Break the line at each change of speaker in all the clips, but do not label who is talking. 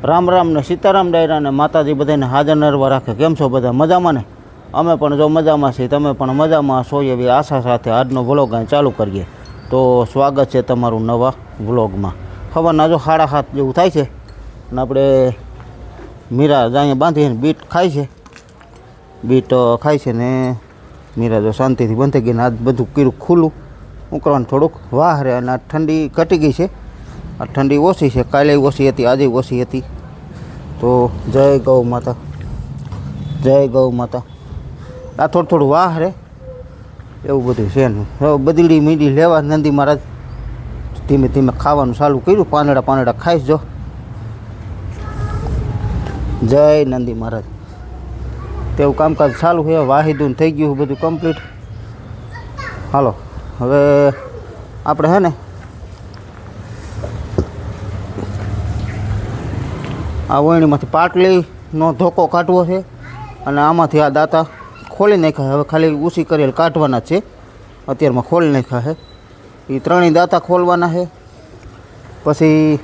રામ રામ ને સીતારામ ડાયરા ને માતાજી બધાને હાજર નરવા રાખે. કેમ છો બધા? મજામાં ને? અમે પણ જો મજામાં છીએ, તમે પણ મજામાં છો એવી આશા સાથે આજનો વ્લોગ અહીં ચાલુ કરીએ. તો સ્વાગત છે તમારું નવા વ્લોગમાં. ખબરના જો 7:30 જેવું થાય છે અને આપણે મીરા અહીંયા બાંધીને બીટ ખાય છે. બીટ ખાય છે ને મીરા જો શાંતિથી બંધાઈ ગઈ ને આજ બધું કર્યું ખુલ્લું ઉકળવાનું થોડુંક વાહ રે. અને આ ઠંડી ઘટી ગઈ છે, આ ઠંડી ઓછી છે. કાલે ઓછી હતી, આજે ઓછી હતી. તો જય ગૌ માતા, જય ગૌ માતા. આ થોડું થોડું વાહ રે એવું બધું છે ને. હવે બદલી મીડી લેવા નંદી મહારાજ ધીમે ધીમે ખાવાનું ચાલુ કર્યું. પાંદડા ખાઈશ જો. જય નંદી મહારાજ. તેવું કામકાજ ચાલુ છે. વાહિદું થઈ ગયું બધું કમ્પ્લીટ. હાલો હવે આપણે હે ને આ વણીમાંથી પાટલીનો ધોકો કાઢવો છે અને આમાંથી આ દાંતા ખોલી નાખ્યા. હવે ખાલી ઊંચી કરેલ કાઢવાના છે. અત્યારમાં ખોલી નાખ્યા છે. એ ત્રણેય દાંતા ખોલવાના છે. પછી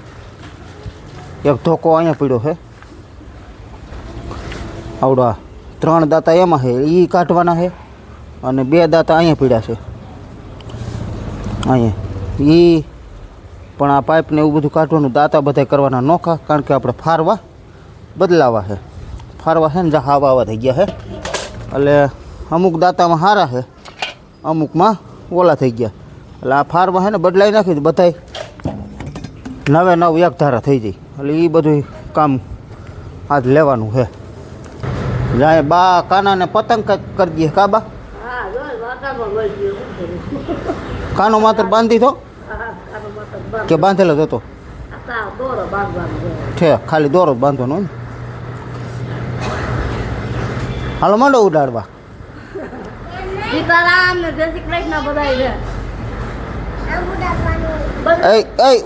એક ધોકો અહીંયા પડ્યો છે, આવડા 3 દાંતા એમાં છે, એ કાઢવાના છે. અને 2 દાંતા અહીંયા પડ્યા છે, અહીંયા એ પણ આ પાઇપને એવું બધું કાઢવાનું. દાંતા બધા કરવાના નોખા, કારણ કે આપણે ફારવા બદલાવા છે. ફારવા છે ને જા આવા થઈ ગયા છે. એટલે અમુક દાંતામાં સારા છે, અમુકમાં ઓલા થઈ ગયા. એટલે આ ફારવા છે ને બદલાઈ નાખી બધાય નવે નવ એક ધારા થઈ જાય. એટલે એ બધું કામ આજ લેવાનું છે. જાય બા કાનાને પતંગ કરી દઈએ. કાબા કાનો માત્ર બાંધી દો કે બાંધેલો જ હતો? છે ખાલી દોરો બાંધવાનો ને. હાલો માંડો ઉડાડવા.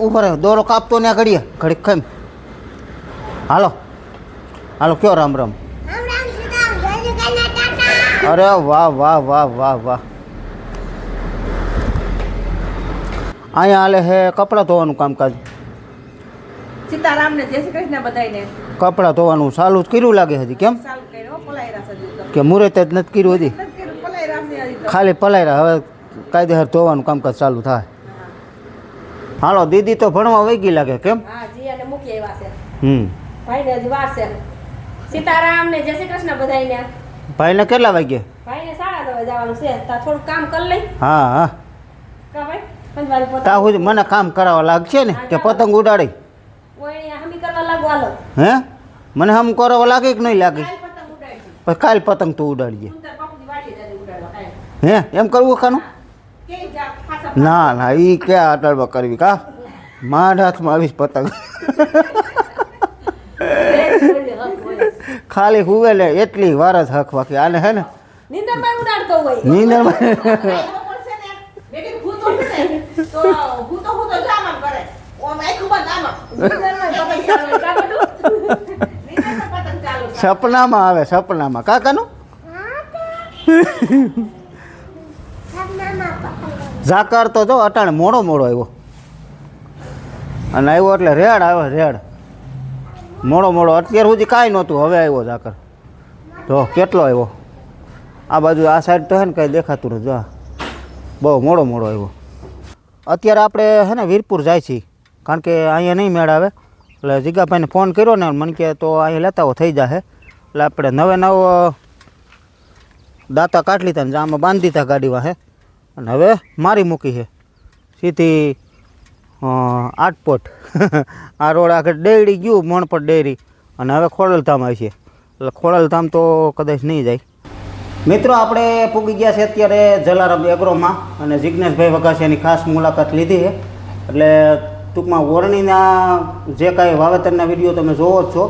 ઉભો રહે, દોરો કાપતો ને ઘડીએ ઘડીક ખાઈ. હાલો હાલો કયો રામ રામ. અરે વાહ વાહ વાહ વાહ વાહ. અહીંયા હાલે છે કપડાં ધોવાનું કામકાજ.
સીતારામ ને જય શ્રી કૃષ્ણ બધાને.
કપડાં ધોવાનું ચાલુ જ કર્યું લાગે હજી. કેમ કે મુહૂર્ત જ નથી કર્યું હજી? ખાલી પલાયરા. હવે કાયદેસર ધોવાનું કામકાજ ચાલુ થાય. હાલો દીદી તો ભણવા વહી ગઈ લાગે. કેમ?
સીતારામ ને જય શ્રી કૃષ્ણ બધાને.
ભાઈને કેટલા વાગ્યે?
ભાઈને 9:30 જવાનું છે. તા થોડું કામ કરી લઈ.
હા હા
કા ભાઈ પંજવારી પોતા
તા હું મને કામ કરાવવા લાગશે ને કે પતંગ ઉડાડી?
ઓય હમી કરવા લાગો. હાલો
હે મને હમ કરાવવા લાગે કે નહીં લાગે?
કાલ પતંગ ઉડાડી.
પછી કાલ પતંગ તો ઉડાડીએ.
સુંદર બાપુજી વાડી જાજે ઉડાડવા કાઈ.
હે એમ કરવું ખાનું?
કે જા ખાસા
ના ના એ ક્યાં અટાડવા કરવી. કા માંડ હાથમાં આવીશ પતંગ. ખાલી હુવે લે એટલી વાર જ હક બાકી. આને હે ને
નીંદરમાં ઉડાડતો હોય.
નીંદરમાં
બપોર છે ને બેટી ભૂતો છે ને તો ભૂતો જામન કરે. ઓમ આખું બંધ આમાં નીંદરમાં પતંગ ચાલુ કા બધું. નીંદરમાં પતંગ ચાલુ.
સપનામાં આવે, સપનામાં. કાકાનું ઝાકર તો જો અટાણે મોડો આવ્યો. અને આવ્યો એટલે રેડ આવ્યો, રેડ મોડો. અત્યાર સુધી કાંઈ નહોતું, હવે આવ્યો ઝાકર. જો કેટલો આવ્યો. આ બાજુ આ સાઈડ તો હે ને કાંઈ દેખાતું નથી. જો બહુ મોડો આવ્યો. અત્યારે આપણે હે ને વીરપુર જાય છીએ, કારણ કે અહીંયા નહીં મેળ આવે. એટલે જીગાભાઈને ફોન કર્યો ને મને કહે તો અહીંયા લેતા થઈ જશે. એટલે આપણે નવ દાંતા કાઢી લીધા ને આમાં બાંધી દીધા ગાડીમાં હે. અને હવે મારી મૂકી છે સીધી આટપોટ. આ રોડ આગળ ડેરી ગયું, મણપટ ડેરી. અને હવે ખોડલધામ આવી છે. એટલે ખોડલધામ તો કદાચ નહીં જાય. મિત્રો આપણે પૂગી ગયા છે અત્યારે જલારામ એગ્રોમાં અને જિજ્ઞેશભાઈ વઘાસિયાની ખાસ મુલાકાત લીધી છે. એટલે ટૂંકમાં વરણીના જે કાંઈ વાવેતરના વિડીયો તમે જોવો જ છો,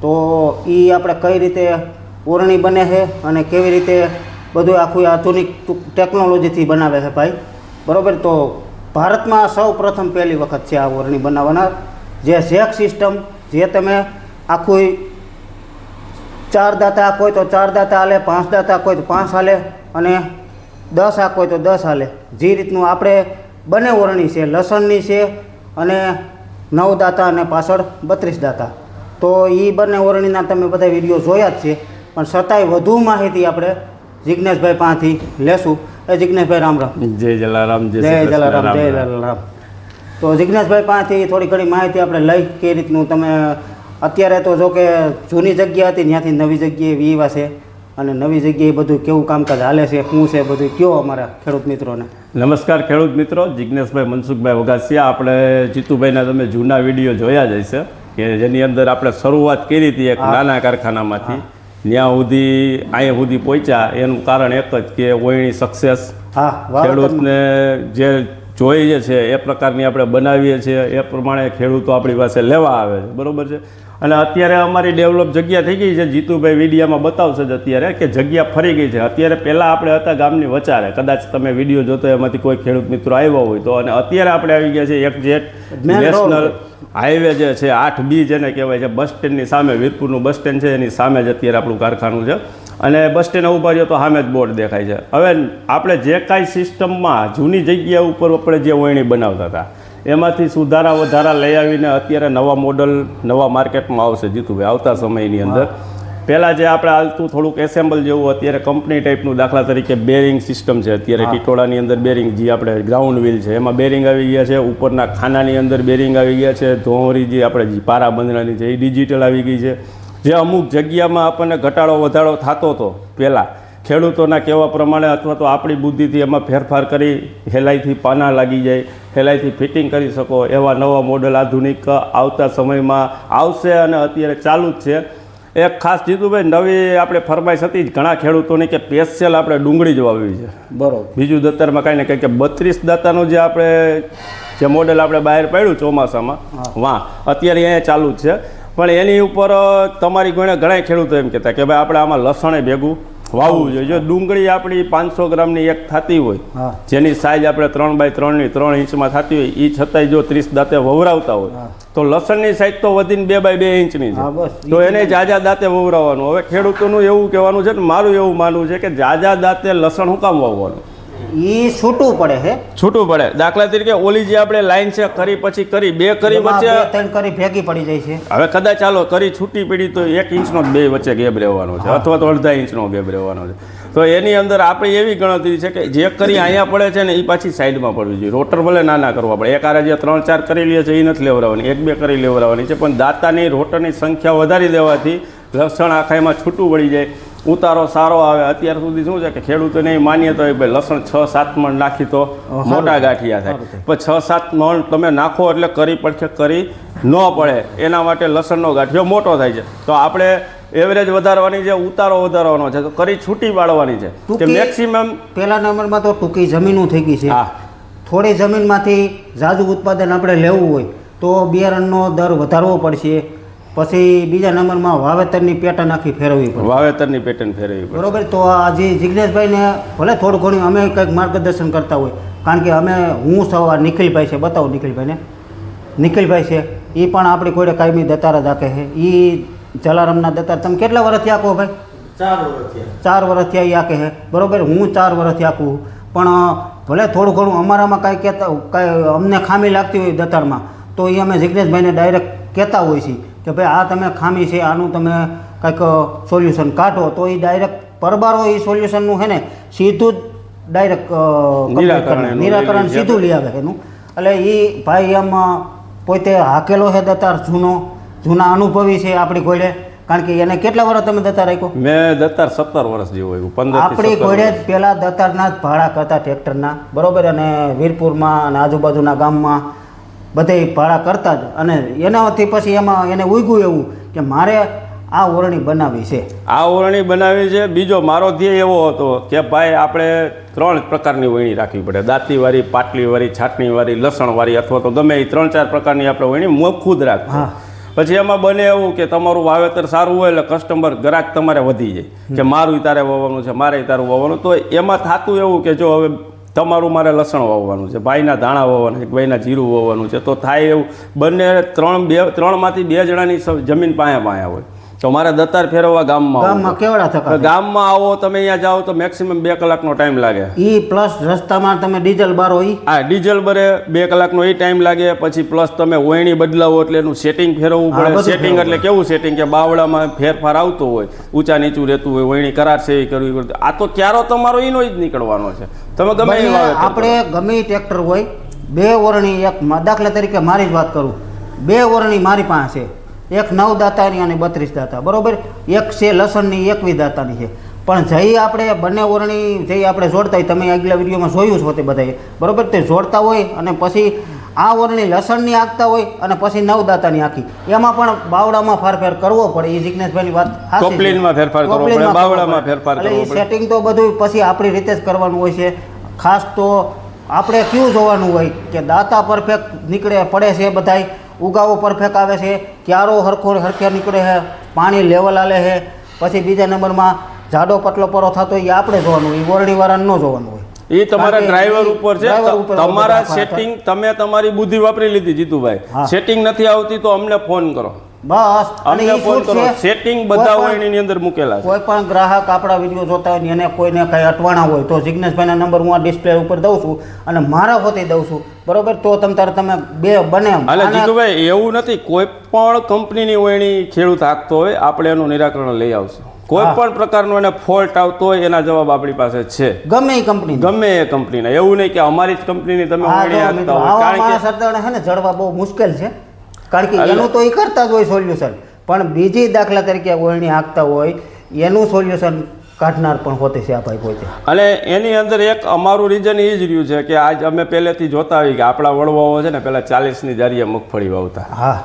તો એ આપણે કઈ રીતે ઓરણી બને છે અને કેવી રીતે બધું આખું આધુનિક ટેકનોલોજીથી બનાવે છે ભાઈ. બરાબર. તો ભારતમાં સૌ પ્રથમ પહેલી વખત છે આ ઓરણી બનાવવાના. જે ઝેક સિસ્ટમ, જે તમે આખું 4 દાંતા આખો હોય તો 4 દાંતા હાલે, 5 દાંતા આખો હોય તો 5 હાલે, અને 10 આખો હોય તો 10 હાલે. જે રીતનું આપણે બંને ઓરણી છે, લસણની છે અને 9 દાંતા અને પાછળ 32 દાંતા. તો એ બંને ઓરણીના તમે બધા વિડીયો જોયા જ છે, પણ છતાંય વધુ માહિતી આપણે જિજ્ઞેશભાઈ પાસેથી લેશું. એ જિજ્ઞેશભાઈ રામ રામ.
જય જલારામ.
જય જલારામ. જય જલારામ. તો જિજ્ઞેશભાઈ પાસેથી થોડી ઘણી માહિતી આપણે લઈ કઈ રીતનું તમે અત્યારે તો જો કે જૂની જગ્યા હતી ત્યાંથી નવી જગ્યાએ વીવા છે, અને નવી જગ્યાએ બધું કેવું કામકાજ હાલે છે, શું છે બધું કયો અમારા ખેડૂત મિત્રોને.
નમસ્કાર ખેડૂત મિત્રો, જિજ્ઞેશભાઈ મનસુખભાઈ વઘાસિયા. આપણે જીતુભાઈના તમે જૂના વિડીયો જોયા જ હશે કે જેની અંદર આપણે શરૂઆત કરી હતી એક નાના કારખાનામાંથી, ત્યાં સુધી અહીંયા સુધી પહોંચ્યા. એનું કારણ એક જ કે ઓયણી સક્સેસ, ખેડૂતને જે જોઈએ છે એ પ્રકારની આપણે બનાવીએ છીએ, એ પ્રમાણે ખેડૂતો આપણી પાસે લેવા આવે છે, બરાબર છે. અને અત્યારે અમારી ડેવલપ જગ્યા થઈ ગઈ છે. જીતુભાઈ વિડીયામાં બતાવશે જ અત્યારે કે જગ્યા ફરી ગઈ છે. અત્યારે પહેલાં આપણે હતા ગામની વચારે, કદાચ તમે વિડીયો જોતો એમાંથી કોઈ ખેડૂત મિત્રો આવ્યા હોય તો. અને અત્યારે આપણે આવી ગયા છે એક્ઝેક્ટ નેશનલ હાઈવે જે છે 8B જેને કહેવાય છે, બસ સ્ટેન્ડની સામે, વીરપુરનું બસ સ્ટેન્ડ છે એની સામે જ અત્યારે આપણું કારખાનું છે. અને બસ સ્ટેન્ડ ઊભા રહ્યો તો સામે જ બોર્ડ દેખાય છે. હવે આપણે જે કાંઈ સિસ્ટમમાં જૂની જગ્યા ઉપર આપણે જે ઓયણી બનાવતા હતા એમાંથી સુધારા વધારા લઈ આવીને અત્યારે નવા મોડલ નવા માર્કેટમાં આવશે જીતુભાઈ આવતા સમયની અંદર. પહેલાં જે આપણે હાલતું થોડુંક એસેમ્બલ જેવું અત્યારે કંપની ટાઈપનું, દાખલા તરીકે બેરિંગ સિસ્ટમ છે અત્યારે ટીટોળાની અંદર બેરિંગ, જે આપણે ગ્રાઉન્ડ વ્હીલ છે એમાં બેરિંગ આવી ગયા છે, ઉપરના ખાનાની અંદર બેરિંગ આવી ગયા છે, ધોવરી જે આપણે જે પારા બંધણાની છે એ ડિજિટલ આવી ગઈ છે. જે અમુક જગ્યામાં આપણને ઘટાડો વધારો થતો હતો પહેલાં ખેડૂતોના કહેવા પ્રમાણે, અથવા તો આપણી બુદ્ધિથી એમાં ફેરફાર કરી હેલાઈથી પાના લાગી જાય, હેલાઈથી ફિટિંગ કરી શકો એવા નવા મોડલ આધુનિક આવતા સમયમાં આવશે અને અત્યારે ચાલુ જ છે. એક ખાસ જીતુભાઈ નવી આપણે ફરમાઈશ હતી ઘણા ખેડૂતોની કે સ્પેશિયલ આપણે ડુંગળી જ વાવવી છે,
બરોબર. બીજું
દત્તરમાં કાંઈ ને કંઈ કે 32 દાતાનું જે આપણે જે મોડલ આપણે બહાર પાડ્યું ચોમાસામાં, અત્યારે અહીંયા ચાલુ જ છે. પણ એની ઉપર તમારી ઘણા ખેડૂતો એમ કહેતા કે ભાઈ આપણે આમાં લસણે ભેગું વાવવું જોઈએ. જો ડુંગળી આપણી 500 ગ્રામની એક થતી હોય, જેની સાઇઝ આપણે 3x3 3 ઇંચમાં થતી હોય, એ છતાંય જો 30 દાંતે વવરાવતા હોય તો લસણની સાઇઝ તો વધીને 2x2 ઇંચની છે, તો એને જાજા દાંતે વવરાવવાનું. હવે ખેડૂતોનું એવું કહેવાનું છે ને મારું એવું માનવું છે કે જાજા દાંતે લસણ શું કામ વાવવાનું?
એ છૂટું પડે છે,
છૂટું પડે. દાખલા તરીકે ઓલી જે આપણે લાઈન છે કરી પછી કરી, 2 કરી વચ્ચે
3 કરી ભેગી પડી જાય છે.
હવે કદાચ ચાલો કરી છૂટી પડી તો 1 ઇંચનો 2 વચ્ચે ગેપ રહેવાનો છે, અથવા તો અડધા ઇંચનો ગેપ રહેવાનો છે. તો એની અંદર આપણે એવી ગણતરી છે કે જે કરી અહીંયા પડે છે ને એ પાછી સાઈડમાં પડવી જોઈએ. રોટર ભલે નાના કરવા પડે, એક આરે જે 3-4 કરી લે છે એ નથી લેવડાવવાની, 1-2 કરી લેવડાવવાની છે, પણ દાતાની રોટરની સંખ્યા વધારી દેવાથી લસણ આખાઈમાં છૂટું પડી જાય, ઉતારો સારો આવે. અત્યાર સુધી શું છે કે ખેડૂતોને માનીએ તો ભાઈ લસણ 6-7 મણ નાખી તો મોટા ગાંઠિયા થાય, પણ 6-7 મણ તમે નાખો એટલે કરી પડખે કરી ન પડે, એના માટે લસણનો ગાંઠિયો મોટો થાય છે. તો આપણે એવરેજ વધારવાની છે, ઉતારો વધારવાનો છે, તો કરી છૂટી પાડવાની છે કે મેક્સિમમ.
પહેલા નંબરમાં તો ટૂંકી જમીનો થઈ ગઈ છે. થોડી જમીનમાંથી ઝાઝું ઉત્પાદન આપણે લેવું હોય તો બિયારણનો દર વધારવો પડશે. પછી બીજા નંબરમાં વાવેતરની પેટર્ન આખી ફેરવવી પડે,
વાવેતરની પેટર્ન ફેરવવી પડે,
બરોબર. તો આજે જિજ્ઞેશભાઈને ભલે થોડું ઘણું અમે કંઈક માર્ગદર્શન કરતા હોય, કારણ કે અમે હું સવાર નિખિલભાઈ છે, બતાવો નિખિલભાઈને. નિખિલભાઈ છે એ પણ આપણી કોઈ કાયમી દતાર જ આખે છે. એ જલારામના દતાર તમે કેટલા વર્ષથી આખો ભાઈ? 4 વર્ષથી એ આખે છે, બરોબર. હું 4 વર્ષથી આખું, પણ ભલે થોડું ઘણું અમારામાં કાંઈ કહેતા કાંઈ અમને ખામી લાગતી હોય દતારમાં તો એ અમે જિજ્ઞેશભાઈને ડાયરેક્ટ કહેતા હોય છીએ કે ભાઈ આ તમે ખામી છે, આનું તમે કંઈક સોલ્યુશન કાઢો. તો એ ડાયરેક્ટ પરબારો એ સોલ્યુશનનું છે ને સીધું જ ડાયરેક્ટ નિરાકરણ સીધું લઈ આવે એનું. એટલે એ ભાઈ એમ પોતે હાકેલો છે દતાર, જૂના અનુભવી છે આપણી ઘોડે. કારણ કે એને કેટલા વર્ષ તમે દતાર રાખ્યો?
મેં દતાર 17 વર્ષ જેવું આવ્યું. 15
આપણી ઘોડે જ પહેલાં દતારના જ ભાડા કરતા ટ્રેક્ટરના, બરોબર. અને વીરપુરમાં અને આજુબાજુના ગામમાં બધે ભાડા કરતા જ. અને એનાથી પછી એમાં એને ઉગ્યું એવું કે મારે આ ઓરણી બનાવી છે,
આ ઓરણી બનાવી છે. બીજો મારો ધ્યેય એવો હતો કે ભાઈ આપણે 3 પ્રકારની ઓરણી રાખવી પડે, દાંતીવાળી, પાટલીવાળી, છાટણીવાળી, લસણવાળી, અથવા તો ગમે એ 3-4 પ્રકારની આપણે ઓરણી ખુદ રાખવી. પછી એમાં બને એવું કે તમારું વાવેતર સારું હોય એટલે કસ્ટમર ગ્રાહક તમારે વધી જાય કે મારું તારે વાવવાનું છે, મારે તારું વાવવાનું. તો એમાં થતું એવું કે જો હવે તમારું મારે લસણ વાવવાનું છે, ભાઈના ધાણા વાવવાના છે, ભાઈના જીરું વાવવાનું છે, તો થાય એવું બંને 3માંથી 2 જણાની જમીન પાયા હોય તો મારે દતાર ફેરવવા ગામમાં આવવું
ગામમાં કેવડા
પડે.
થકા
ગામમાં આવો તમે અહીંયા જાઓ તો મેક્સિમમ 2 કલાકનો ટાઈમ લાગે.
ઈ પ્લસ રસ્તામાં તમે ડીઝલ બારો ઈ
આ ડીઝલ ભરે 2 કલાકનો એ ટાઈમ લાગે. પછી પ્લસ તમે ઓયણી બદલાવો એટલે એનું સેટિંગ ફેરવવું
હા,
પડે.
બધું
સેટિંગ
ફેરવવું
એટલે કેવું સેટિંગ કે બાવળામાં ફેરફાર આવતો હોય, ઊંચા નીચું રહેતું હોય, ઓયણી કરાર સેવી કરવી પડે. આ તો ક્યારો તમારો ઈનો જ નીકળવાનો છે. તમે ગમે એ
બંને
વાવેતર કરો.
આપણે ગમે ઈ ટ્રેક્ટર હોય, 2 વરણી એક દાખલા તરીકે મારી જ વાત કરું, 2 વરણી મારી પાસે છે, એક 9 દાતાની અને 32 દાતા, બરોબર, એક છે લસણની 21 દાતાની છે. પણ જઈ આપણે બંને વરણી જઈ આપણે જોડતા હોય, તમે આગલા વિડીયોમાં જોયું છો તે બધાએ, બરોબર, તે જોડતા હોય અને પછી આ વરણી લસણની આંકતા હોય અને પછી 9 દાતાની આખી, એમાં પણ બાવડામાં ફેરફાર કરવો પડે. એ જિજ્ઞેશભાઈની વાત સાચી છે.
કોપલીનમાં ફેરફાર કરવો પડે,
કોપલીનમાં
બાવળામાં ફેરફાર
એટલે
કરવો
એ
પડે.
સેટિંગ તો બધું પછી આપણી રીતે જ કરવાનું હોય છે. ખાસ તો આપણે કયું જોવાનું હોય કે દાતા પરફેક્ટ નીકળે પડે છે, બધાય ઉગાવો પરફેક્ટ આવે છે, ક્યારો હરખ્યા નીકળે છે, પાણી લેવલ આલે છે. પછી બીજા નંબરમાં જાડો પતલો પરો થતો હોય એ આપણે જોવાનું, એ વરણીવાળાને ન જોવાનું હોય.
એ તમારા
કારણ કે
ડ્રાઈવર
ઈ
ઉપર છે.
ડ્રાઈવર ઉપર
તમારા
બધા
સેટિંગ તમે તમારી બુદ્ધિ વાપરી લીધી જીતુભાઈ.
હા.
સેટિંગ નથી આવતી તો અમને ફોન કરો,
બસ. અને
અમને
ઈ
ફોન
શું
કરો.
છે,
સેટિંગ
કોઈ
બધા
પણ-
ઓયણીની અંદર મૂકેલા છે.
કોઈ પણ ગ્રાહક આપણા વિડીયો જોતા હોય ને એને કોઈને કંઈ અટવાણા હોય તો જિજ્ઞેશભાઈના નંબર હું આ ડિસ્પ્લે ઉપર દઉં છું અને મારા હોતી દઉં છું, બરોબર. તો તમે બે બને એમ.
એટલે
અને
જીતુભાઈ એવું નથી, કોઈ પણ કંપનીની ઓયણી ખેડૂત હાંકતો હોય આપણે એનું નિરાકરણ લઈ આવશું. કોઈ
હા.
પણ પ્રકારનો એને ફોલ્ટ આવતો હોય એના જવાબ આપણી પાસે છે,
ગમે એ કંપની
ગમે એ કંપનીના. એવું નહીં કે અમારી જ કંપનીની તમે
હા,
ઓયણી
જો
હાંકતા
મિત્રો,
હોય.
આવા
કારણ
માણસ
કે
અત્યારે છે ને જડવા બહુ મુશ્કેલ છે, કારણ કે
એટલે-
એનું તો એ કરતા જ હોય સોલ્યુશન, પણ બીજી દાખલા તરીકે ઓળણી હાંકતા હોય એનું સોલ્યુશન કાઢનાર પણ હોતે છે આ ભાઈ પોતે.
અને એની અંદર એક અમારું રીઝન એ જ રહ્યું છે કે આજ અમે પહેલેથી જોતા આવી કે આપણા વડવાઓ છે ને પહેલાં 40ની જારીએ મગફળી વાવતા,
હા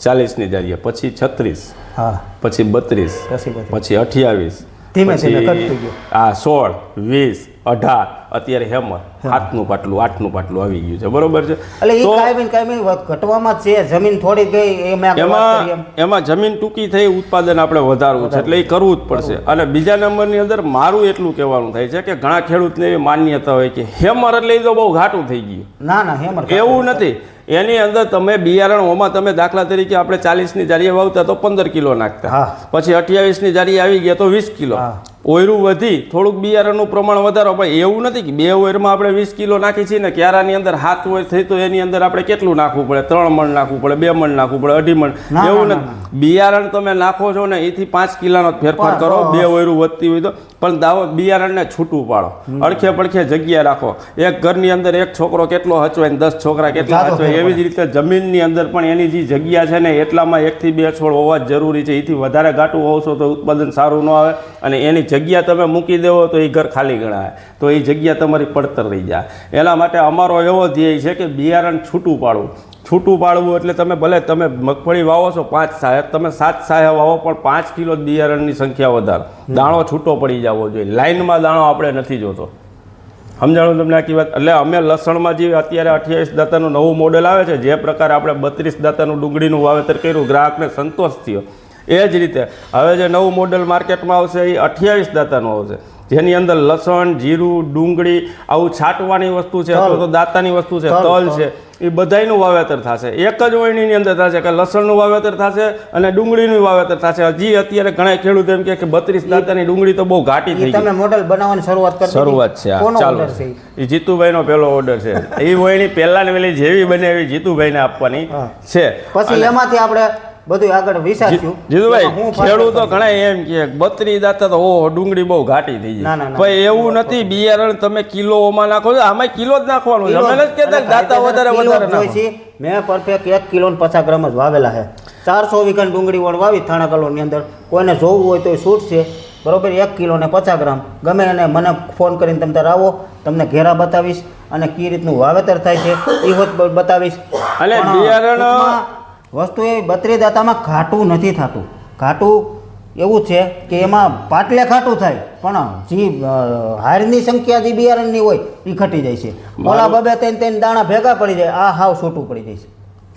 40ની જારીએ, પછી 36,
હા
પછી 32,
પછી
પછી 28,
ધીમે ધીમે
પછી
ઘટતું ગયું.
આ 16, 20, 18, અત્યારે હેમર 7નું પાટલું 8નું પાટલું આવી ગયું છે, બરોબર છે.
એટલે એ
તો
કાંઈ ઘટવામાં જ છે, જમીન થોડી ગઈ એ મેં આગળ વાત કરી એમ.
એમાં જમીન ટૂંકી થઈ, ઉત્પાદન આપણે વધારવું છે એટલે એ કરવું જ પડશે. અને બીજા નંબરની અંદર મારું એટલું કહેવાનું થાય છે કે ઘણા ખેડૂતને એવી માન્યતા હોય કે હેમર એટલે એ તો બહુ ઘાટું થઈ ગયું.
ના ના હેમર
એવું નથી. એની અંદર તમે બિયારણોમાં તમે દાખલા તરીકે આપણે 40ની જારીએ વાવતા તો 15 કિલો નાખતા,
હા.
પછી 28ની જારીએ આવી ગયા તો 20 કિલો.
હા.
ઓયરું વધી, થોડુંક બિયારણનું પ્રમાણ વધારો, પણ એવું નથી કે 2 ઓયરમાં આપણે 20 કિલો નાખી છીએ ને ક્યારાની અંદર 7 ઓયર થઈ તો એની અંદર આપણે કેટલું નાખવું પડે? 3 મણ નાખવું પડે, 2 મણ નાખવું પડે, 2.5 મણ.
ના,
એવું
ના,
નથી. બિયારણ તમે નાખો છો ને એથી 5 કિલોનો ફેરફાર
બસ,
કરો,
બસ.
2 ઓયરું વધતી હોય તો. પણ દાવો બિયારણને છૂટું પાડો, અડખે પડખે જગ્યા રાખો. એક ઘરની અંદર એક છોકરો કેટલો હચવાય ને 10 છોકરા કેટલા
જાતો
હચવાય, એવી જ રીતે જમીનની અંદર પણ એની જે જગ્યા છે ને એટલામાં 1 થી 2 છોડ હોવા જ જરૂરી છે. એથી વધારે ઘાટું હોવશો તો ઉત્પાદન સારું ન આવે, અને એની જગ્યા તમે મૂકી દેવો તો એ ઘર ખાલી ગણાય, તો એ જગ્યા તમારી પડતર રહી જાય. એના માટે અમારો એવો ધ્યેય છે કે બિયારણ છૂટું પાડવું. છૂટું પાડવું એટલે તમે ભલે તમે મગફળી વાવો છો 5 સાહે, તમે 7 સાહે વાવો, પણ 5 કિલો બિયારણની સંખ્યા વધારો, દાણો છૂટો પડી જવો જોઈએ. લાઇનમાં દાણો આપણે નથી જોતો. સમજાણું તમને આખી વાત? એટલે અમે લસણમાં જે અત્યારે 28 દાતાનું નવું મોડેલ આવે છે, જે પ્રકારે આપણે 32 દાતાનું ડુંગળીનું વાવેતર કર્યું, ગ્રાહકને સંતોષ થયો, એ જ રીતે હવે જે નવું મોડેલ માર્કેટમાં આવશે એ 28 દાતાનું આવશે, જેની અંદર લસણ, જીરું, ડુંગળી આવું છાંટવાની વસ્તુ છે, અથવા તો દાતાની વસ્તુ છે, તલ છે, એ બધાયનું વાવેતર થશે. એક જ ઓયણીની અંદર થશે કે લસણનું વાવેતર થશે અને ડુંગળીનું વાવેતર થશે. હજી અત્યારે ઘણા ખેડૂત એમ કે 32 દાતાની ડુંગળી તો બહુ ઘાટી થઈ
ઈ
ગઈ.
તમે મોડલ બનાવવાની શરૂઆત કરી દીધી?
શરૂઆત છે આ,
કોનો
ચાલો.
order છે ઈ?
એ જીતુભાઈનો પહેલો ઓર્ડર છે. એ વયણી પહેલાની વેલી જેવી બને એવી જીતુભાઈને આપવાની
હા.
છે.
પછી એમાંથી આપણે બધું આગળ વિચાર્યું.
જીતુભાઈ,
એમાં હું
ખેડૂતો
ફાયદો
ઘણા એમ કે 32 દાતા તો ઓહો ડુંગળી બહુ ઘાટી થઈ
ના,
જાય,
ના, ના.
પણ એવું નથી. બિયારણ તમે કિલોમાં નાખો છો, આમાં કિલો જ નાખવાનું છે.
કિલો
અમે નથી કહેતા કે દાતા વધારે
કિલો
વધારે
જ જોઈ
નાખો.
છે. મેં પરફેક્ટ 1 કિલો ને 50 ગ્રામ જ વાવેલા છે. 400 વીઘા ડુંગળી વણ વાવી થાણા કલોની અંદર. કોઈને જોવું હોય તો એ શૂટ છે, બરોબર. 1 કિલો ને 50 ગ્રામ ગમે એને મને ફોન કરીને તમે તાર આવો, તમને ઘેરા બતાવીશ અને કઈ રીતનું વાવેતર થાય છે એ હોત બતાવીશ.
અને
પણ
બિયારણ
ટૂંકમાં વસ્તુ એ 32 દાતામાં ઘાટું નથી થતું. ઘાટું એવું છે કે એમાં પાટલે ઘાટું થાય, પણ જે હારની સંખ્યા જે બિયારણની હોય એ ઘટી જાય છે. ઓલા બબે 3 દાણા ભેગા પડી જાય, આ હાવ છૂટું પડી જાય છે.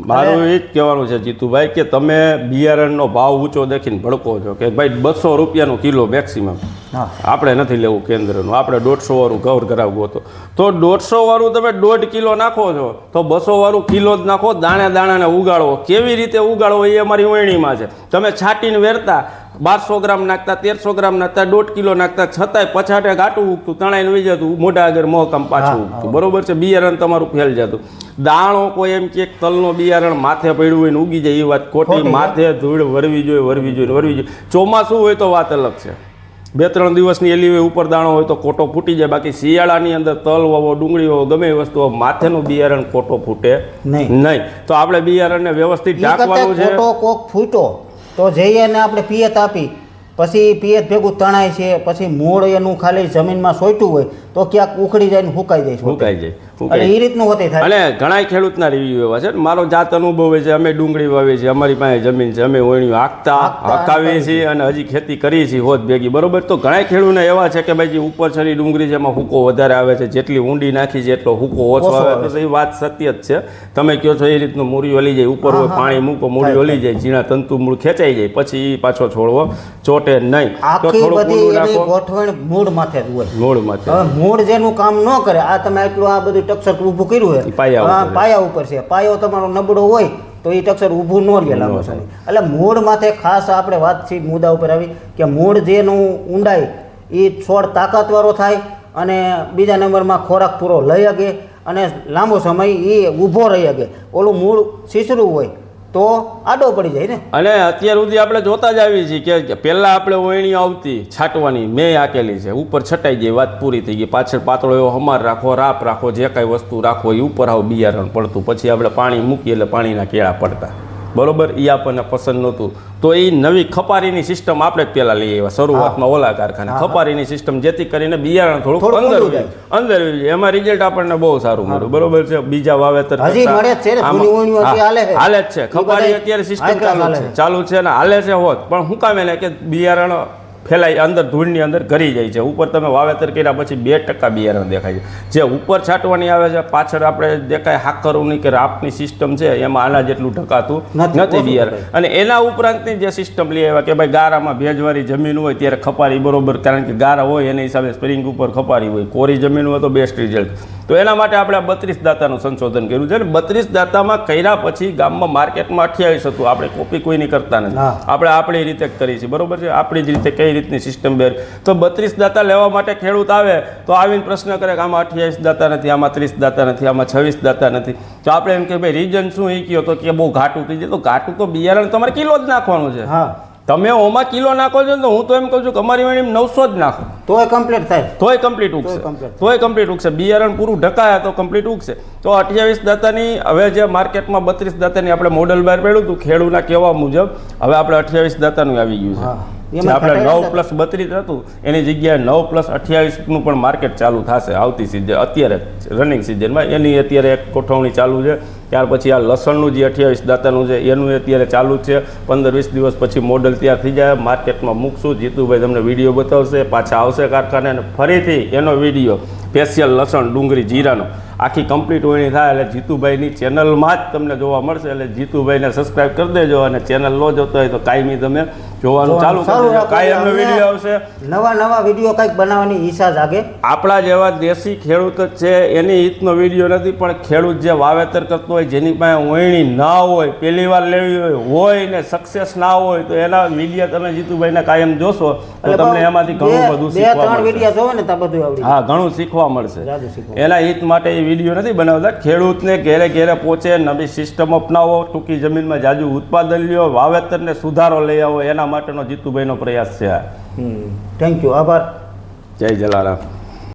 મારું એ જ કહેવાનું છે જીતુભાઈ કે તમે બિયારણનો ભાવ ઊંચો દેખીને ભડકો છો કે ભાઈ 200 રૂપિયાનું કિલો મેક્સિમમ,
હા
આપણે નથી લેવું કેન્દ્રનું, આપણે 150 વાળું ઘર કરાવવું હતું. તો 150 વાળું તમે 1.5 કિલો નાખો છો તો 200 વાળું કિલો જ નાખો, દાણે દાણાને ઉગાડવો. કેવી રીતે ઉગાડવો એ અમારી વહેણીમાં છે. તમે છાંટીને વેરતા 1200 ગ્રામ નાખતા, 1300 ગ્રામ નાખતા, 1.5 કિલો નાખતા, છતાંય પછાટે ઘાટું ઉગતું, તણાઈને વહી જતું, મોઢા આગળ મોહકમ પાછું ઉગતું. બરોબર છે, બિયારણ તમારું ફેલ જતું. દાણો કોઈ એમ કે તલનો બિયારણ માથે પડ્યું હોય ને ઉગી જાય એ વાત ખોટી. માથે ધૂળ વરવી જોઈએ. ચોમાસું હોય તો વાત અલગ છે, 2-3 દિવસની એલી હોય, ઉપર દાણો હોય તો કોટો ફૂટી જાય. બાકી શિયાળાની અંદર તલ વાવો, ડુંગળી વાવો, ગમે એ વસ્તુ વાવો, માથેનું બિયારણ કોટો ફૂટે નહીં. તો આપણે બિયારણને વ્યવસ્થિત ઢાંકવાનું છે.
કોટો કોક ફૂટો તો જઈએ ને આપણે પિયત આપી, પછી પિયત ભેગું તણાય છે, પછી મૂળ એનું ખાલી જમીનમાં સોટ્યું હોય તો ક્યાંક ઉખડી જાય ને સુકાઈ જાય. એટલે એ રીતનું હોતી થાય.
અને ઘણા ખેડૂતના રિવ્યુ એવા છે, મારો જાત અનુભવ છે, અમે ડુંગળી વાવીએ છીએ, અમારી પાસે જમીન છે, અમે ઓણિયું હકાવીએ છીએ અને હજી ખેતી કરીએ છીએ હોત ભેગી. બરોબર. તો ઘણા ખેડૂતને એવા છે કે ભાઈ જે ઉપર છરી ડુંગળી છે એમાં હુકો વધારે આવે છે, જેટલી ઊંડી નાખી છે એટલો હુકો ઓછો આવે. તો એ વાત સત્ય જ છે. તમે કહો છો એ રીતનું મૂળી હલી જાય, ઉપર હોય પાણી મૂકો, મૂળી હલી જાય, ઝીણા તંતુ મૂળ ખેંચાઈ જાય, પછી પાછો છોડવો ચોટે નહીં. તો થોડું ઊંડું નાખો.
ગોઠવણ મૂળ માથે જ હોય.
મૂળ માથે.
હવે મૂળ જેનું કામ ન કરે, આ તમે આટલું આ બધું ટક્ષર ઊભું કર્યું છે, પાયા ઉપર છે, પાયો તમારો નબળો હોય તો એ ટક્ષર ઊભું ન રહે લાંબો સમય. એટલે મૂળ માથે ખાસ આપણે વાતચીત મુદ્દા ઉપર આવી કે મૂળ જેનું ઊંડાઈ એ છોડ તાકાતવાળો થાય અને બીજા નંબરમાં ખોરાક પૂરો લઈ શકે અને લાંબો સમય એ ઊભો રહી શકે. ઓલું મૂળ સીસરું હોય તો આડો પડી જાય ને. અને
અત્યાર સુધી આપણે જોતા જ આવી છીએ કે પહેલાં આપણે ઓયણી આવતી છાંટવાની, મેં આકેલી છે, ઉપર છટાઈ જાય, વાત પૂરી થઈ ગઈ. પાછળ પાતળો એવો હમાર રાખો, રાપ રાખો, જે કાંઈ વસ્તુ રાખો એ ઉપર આવ બિયારણ પડતું, પછી આપણે પાણી મૂકીએ એટલે પાણીના કેળા પડતા. બરોબર. એ આપણને પસંદ નહોતું. તો એ નવી ખપારીની સિસ્ટમ આપણે જ પહેલાં લઈ આવ્યા શરૂઆતમાં ઓલા કારખાને. ખપારીની સિસ્ટમ જેથી કરીને બિયારણ થોડુંક અંદર એમાં રિઝલ્ટ આપણને બહુ સારું મળ્યું. બરોબર છે. બીજા વાવેતર હાલે જ છે. ખપારી અત્યારે સિસ્ટમ ચાલુ છે ને હાલે છે હોત, પણ શું કામે ને કે બિયારણ ફેલાય અંદર, ધૂળની અંદર ઘરી જાય છે. ઉપર તમે વાવેતર કર્યા પછી 2% બિયારણ દેખાય છે. જે ઉપર છાંટવાની આવે છે પાછળ આપણે દેખાય હાકરોની કે રાપની સિસ્ટમ છે, એમાં આના જેટલું ઢકાતું નથી બિયારણ. અને એના ઉપરાંતની જે સિસ્ટમ લઈ આવ્યા કે ભાઈ ગારામાં ભેજવાળી જમીન હોય ત્યારે ખપારી બરોબર, કારણ કે ગારા હોય એના હિસાબે સ્પ્રિંગ ઉપર ખપારી હોય, કોરી જમીન હોય તો બેસ્ટ રિઝલ્ટ. તો એના માટે આપણે 32 દાતાનું સંશોધન કર્યું છે. ને 32 દાતામાં કર્યા પછી ગામમાં માર્કેટમાં 28 હતું. આપણે કોપી કોઈ નહીં કરતા નથી, આપણે આપણી રીતે જ કરી છે. બરોબર છે. આપણી જ રીતે કઈ રીતની સિસ્ટમ બેર. તો 32 દાતા લેવા માટે ખેડૂત આવે તો આવીને પ્રશ્ન કરે કે આમાં 28 દાતા નથી, આમાં 30 દાતા નથી, આમાં 26 દાતા નથી. તો આપણે એમ કે ભાઈ રીઝન શું એ કહો તો કે બહુ ઘાટું થઈ જાય. તો ઘાટું તો બિયારણ તમારે કિલો જ નાખવાનું છે. તમે ઓમાં કિલો નાખો છો તો હું તો એમ કહું છું કે અમારી વાણી 900 જ નાખો તોય કમ્પ્લીટ થાય, તોય કમ્પ્લીટ ઉગશે. બિયારણ પૂરું ઢકાયા તો કમ્પ્લીટ ઉગશે. તો 28 દાતાની હવે જે માર્કેટમાં 32 દાતાની આપણે મોડલ બહાર પડ્યું હતું ખેડૂતના કહેવા મુજબ, હવે આપણે 28 દાતાનું આવી ગયું છે. જે આપણે 9+32 હતું એની જગ્યાએ 9+28નું પણ માર્કેટ ચાલુ થશે આવતી સિઝન, અત્યારે રનિંગ સિઝનમાં. એની અત્યારે એક ગોઠવણી ચાલુ છે. ત્યાર પછી આ લસણનું જે 28 દાતાનું છે એનું અત્યારે ચાલુ જ છે. 15-20 દિવસ પછી મોડલ તૈયાર થઈ જાય, માર્કેટમાં મૂકશું. જીતુભાઈ તમને વિડીયો બતાવશે, પાછા આવશે કારખાને અને ફરીથી એનો વિડીયો સ્પેશિયલ લસણ, ડુંગળી, જીરાનો આખી કમ્પ્લીટ ઓયણી થાય એટલે જીતુભાઈની ચેનલમાં જ તમને જોવા મળશે. એટલે જીતુભાઈને સબસ્ક્રાઈબ કરી દેજો અને ચેનલ ન જોતો હોય તો કાયમી તમે જોવાનું ચાલુ કરી દેજો. કાયમનો વિડીયો આવશે, નવા વિડીયો કંઈક બનાવવાની ઈચ્છા જાગે. આપણા જેવા દેશી ખેડૂત જ છે એની હિતનો વિડીયો નથી, પણ ખેડૂત જે વાવેતર કરતો હોય, જેની પાસે ઓયણી ના હોય, પહેલી વાર લેવી હોય ને સક્સેસ ના હોય, તો એના વિડીયો તમે જીતુભાઈના કાયમ જોશો તો તમને એમાંથી ઘણું બધું શીખવા મળશે. હા, ઘણું શીખવા મળશે. એના હિત માટે એ વિડીયો નથી બનાવતા. ખેડૂતને ઘેરે ઘેરે પહોંચે, નવી સિસ્ટમ અપનાવો, ટૂંકી જમીનમાં જાજુ ઉત્પાદન લ્યો, વાવેતરને સુધારો લઈ આવો, એના માટેનો જીતુભાઈનો પ્રયાસ છે. થેન્ક યુ, આભાર. જય જલારામ.